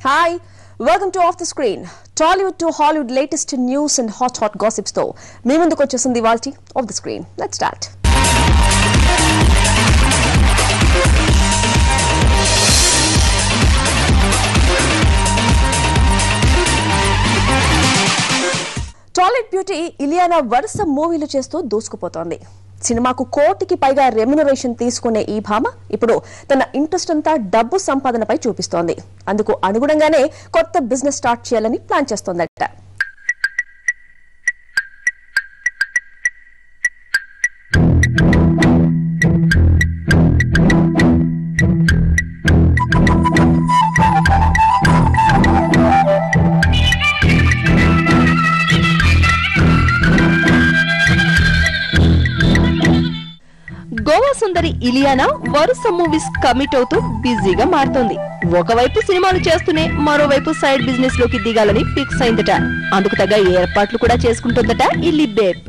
Hi, welcome to Off the Screen. Tollywood to Hollywood latest news and hot gossips తో మీ ముందుకు వచ్చేసింది ఇవాల్టి Off the Screen. Let's start. Tollywood beauty Ileana వరుస మూవీలు చేస్తూ దూసుకుపోతోంది. సినిమాకు కోటికి పైగా రెమ్యునరేషన్ తీసుకునే ఈ భామ ఇప్పుడు తన ఇంట్రెస్ట్ అంతా డబ్బు సంపాదనపై చూపిస్తోంది. అందుకు అనుగుణంగానే కొత్త బిజినెస్ స్టార్ట్ చేయాలని ప్లాన్ చేస్తోందట. గోవా సుందరి ఇలియానా వరుస మూవీస్ కమిట్ అవుతూ బిజీగా మారుతోంది. ఒకవైపు సినిమాలు చేస్తూనే మరోవైపు సైడ్ బిజినెస్ లోకి దిగాలని ఫిక్స్ అయిందట. అందుకు తగ్గ ఏర్పాట్లు కూడా చేసుకుంటుందట ఇల్లి బేబ్.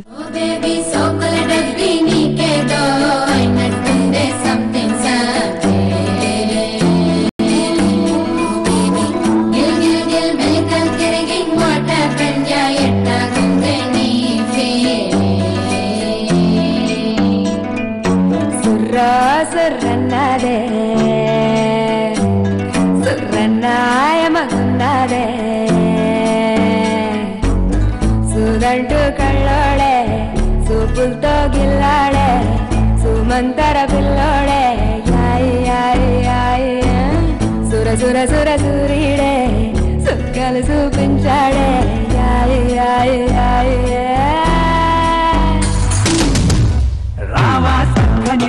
సుర్రన్నదే సుర్రన్నాయ మగున్నదే సుదంటు కళ్ళోడే సూపులతో గిల్లాడే సుమంతర పిల్లోడే యాయి యాయి యాయి సుర సుర సుర సూర్యుడే సుక్కలు చూపించాడే యాయి యాయి యాయి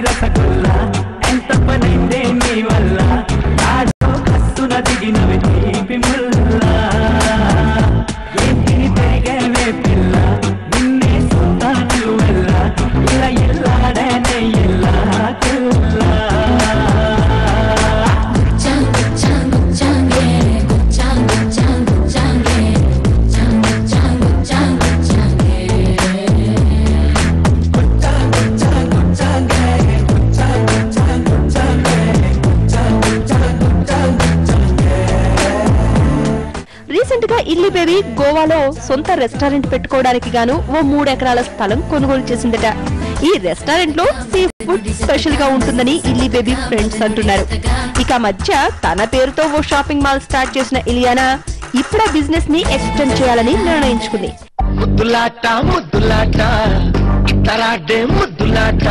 రసగుల్లా ఎంత పనైందే నీ వల్ల నాలో కస్తున దిగినవి తీపి ముల్లా ఏంటి పెరిగేవే పిల్ల నిన్నే సొంతాను వెళ్ళ ఇలా ఎల్లాడనే ఎల్లా కుల్లా రీసెంట్ గా ఇల్లి బేబీ గోవాలో సొంత రెస్టారెంట్ పెట్టుకోవడానికి గాను ఓ 3 ఎకరాల స్థలం కొనుగోలు చేసిందట. ఈ రెస్టారెంట్ లో సీ ఫుడ్ స్పెషల్ గా ఉంటుందని ఇల్లి బేబీ ఫ్రెండ్స్ అంటున్నారు. ఇక మధ్య తన పేరుతో ఓ షాపింగ్ మాల్ స్టార్ట్ చేసిన ఇలియానా ఇప్పుడు బిజినెస్ ని ఎక్స్టెండ్ చేయాలని నిర్ణయించుకుంది. ముద్దులాట ముద్దులాట ఇతరాడే ముద్దులాట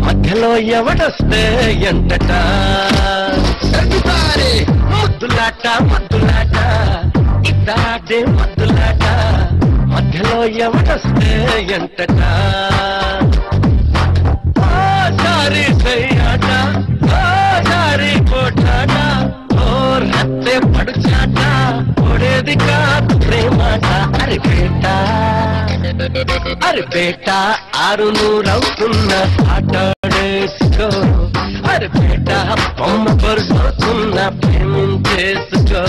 మధ్యలో ఎవడొస్తే ఎంతట ముద్దులాట ముద్దులాట ఇతరాడే ముద్దులాట మధ్యలో ఎవడొస్తే ఎంతట సారీ సయ్యాట సారీ కోటాట ఓర్ హత్తే పడుచాట ఒడేది కాదు ప్రేమాట అరే బేటా 600 అవుతున్న ఆటాడేసుకో అరే బేటా బొమ్మ పరుసవుతున్న ప్రేమించేసుకో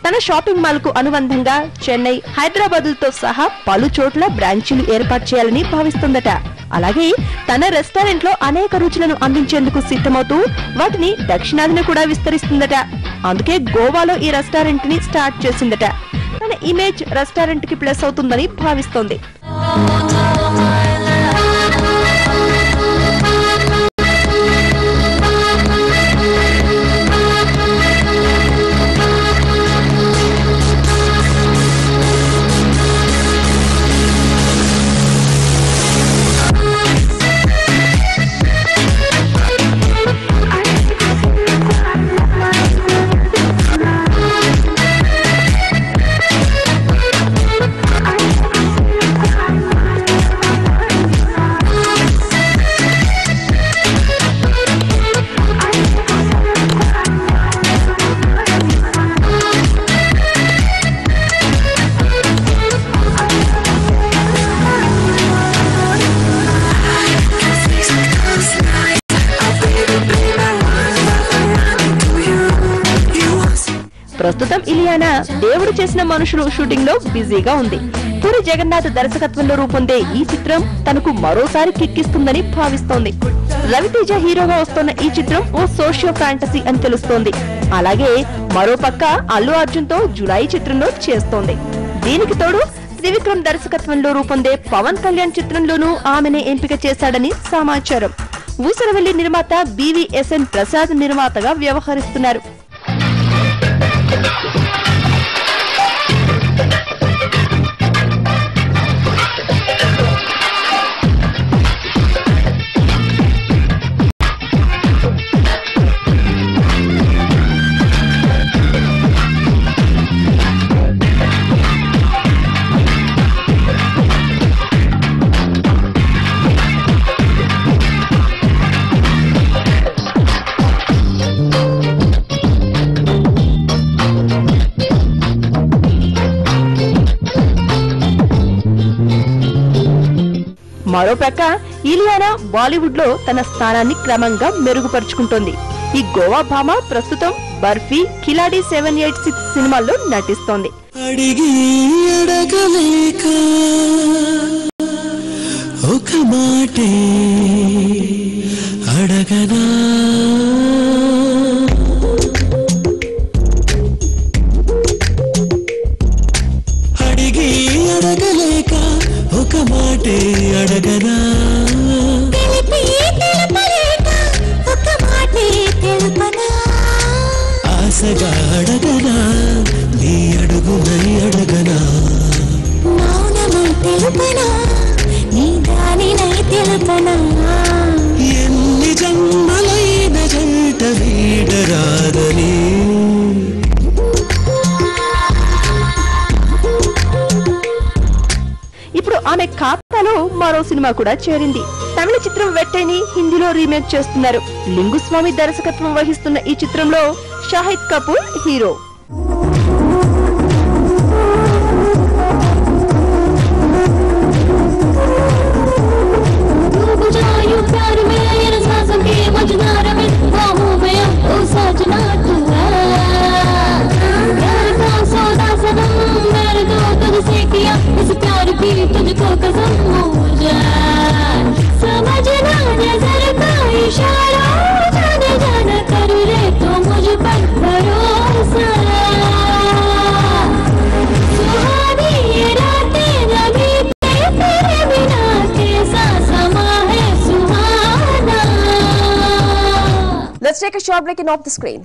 తన షాపింగ్ మాల్ కు అనుబంధంగా చెన్నై, హైదరాబాద్లతో సహా పలు చోట్ల బ్రాంచీలు ఏర్పాటు చేయాలని భావిస్తుందట. అలాగే తన రెస్టారెంట్ లో అనేక రుచులను అందించేందుకు సిద్ధమవుతూ వాటిని దక్షిణాదిని కూడా విస్తరిస్తుందట. అందుకే గోవాలో ఈ రెస్టారెంట్ ని స్టార్ట్ చేసిందట. తన ఇమేజ్ రెస్టారెంట్ కి ప్లస్ అవుతుందని భావిస్తోంది. ప్రస్తుతం ఇలియానా దేవుడు చేసిన మనుషులు షూటింగ్ లో బిజీగా ఉంది. పూరి జగన్నాథ్ దర్శకత్వంలో రూపొందే ఈ చిత్రం తనకు మరోసారి కిక్కిస్తుందని భావిస్తోంది. రవితేజ హీరోగా వస్తున్న ఈ చిత్రం ఓ సోషియో ఫ్యాంటసీ అని తెలుస్తోంది. అలాగే మరోపక్క అల్లు అర్జున్ తో జులై చిత్రంలో చేస్తోంది. దీనికి తోడు త్రివిక్రమ్ దర్శకత్వంలో రూపొందే పవన్ కళ్యాణ్ చిత్రంలోనూ ఆమెనే ఎంపిక చేశాడని సమాచారం. ఊసరవెల్లి నిర్మాత BVSN ప్రసాద్ నిర్మాతగా వ్యవహరిస్తున్నారు. మరోపక్క ఇలియానా బాలీవుడ్ లో తన స్థానాన్ని క్రమంగా మెరుగుపరుచుకుంటోంది. ఈ గోవా భామ ప్రస్తుతం బర్ఫీ, కిలాడి 786 సినిమాల్లో నటిస్తోంది. అడిగి అడగలేక ఒక మాటే అడగనా, అడిగి అడగలేక ఒక మాటే అడగనా, ఆశగా అడగనా, నీ అడుగునై అడగనా, మౌనమై తెలుపనా, నీ దానినై తెలుపనా, ఎన్ని జన్మలైన జంట వీడరాదని. ఇప్పుడు ఆమె ఖాతాలో మరో సినిమా కూడా చేరింది. తమిళ చిత్రం వెట్టైని హిందీలో రీమేక్ చేస్తున్నారు. లింగుస్వామి దర్శకత్వం వహిస్తున్న ఈ చిత్రంలో Shahid Kapoor hero. Let's take a short break and off the screen.